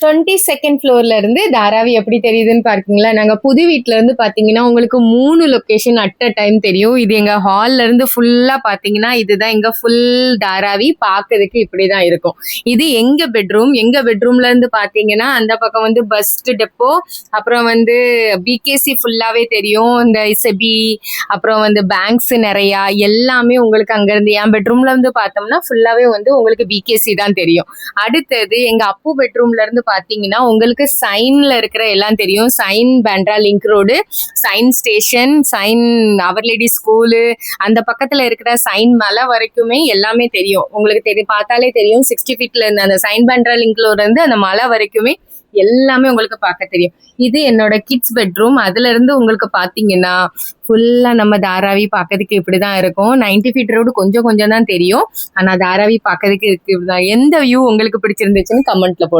22nd ஃப்ளோர்ல இருந்து தாராவி எப்படி தெரியுதுன்னு பார்க்கீங்களா. நாங்க புது வீட்ல இருந்து பாத்தீங்கன்னா உங்களுக்கு 3 லொகேஷன் அட் அ டைம் தெரியும். இது எங்க ஹால்ல இருந்து ஃபுல்லா பாத்தீங்கன்னா இதுதான் எங்க ஃபுல் தாராவி. பார்க்கிறதுக்கு இப்படிதான் இருக்கும். இது எங்க பெட்ரூம். எங்க பெட்ரூம்ல இருந்து பாத்தீங்கன்னா அந்த பக்கம் வந்து பஸ் டெப்போ, அப்புறம் வந்து பிகேசி ஃபுல்லாவே தெரியும். இந்த செபி, அப்புறம் வந்து பேங்க்ஸ் நிறைய எல்லாமே உங்களுக்கு அங்க இருந்து என் பெட்ரூம்ல இருந்து பார்த்தோம்னா ஃபுல்லாவே வந்து உங்களுக்கு பிகேசி தான் தெரியும். அடுத்தது எங்க அப்பு பெட்ரூம்ல இருந்து பாத்தீங்கன்னா உங்களுக்கு சைன்ல இருக்கிற எல்லாம் தெரியும். Sion Bandra link road, Sion station, Sion our lady school, அந்த பக்கத்துல இருக்கிற சைன் மலை வரைக்குமே எல்லாமே தெரியும். உங்களுக்கு தெரியும், பார்த்தாலே தெரியும். 60 ஃபீட்ல இருந்து அந்த சைன் பேண்ட்ரா லிங்க் ரோடு இருந்து அந்த மலை வரைக்குமே எல்லாமே உங்களுக்கு பார்க்க தெரியும். இது என்னோட கிட்ஸ் பெட்ரூம். அதுல இருந்து உங்களுக்கு பாத்தீங்கன்னா ஃபுல்லா நம்ம தாராவி பார்க்கறதுக்கு இப்படிதான் இருக்கும். 90 ஃபீட் ரோடு கொஞ்சம் கொஞ்சம் தான் தெரியும். ஆனா தாராவி பார்க்கறதுக்கு இப்படிதான். எந்த வியூ உங்களுக்கு பிடிச்சிருந்துச்சுன்னு கமெண்ட்ல போடுங்க.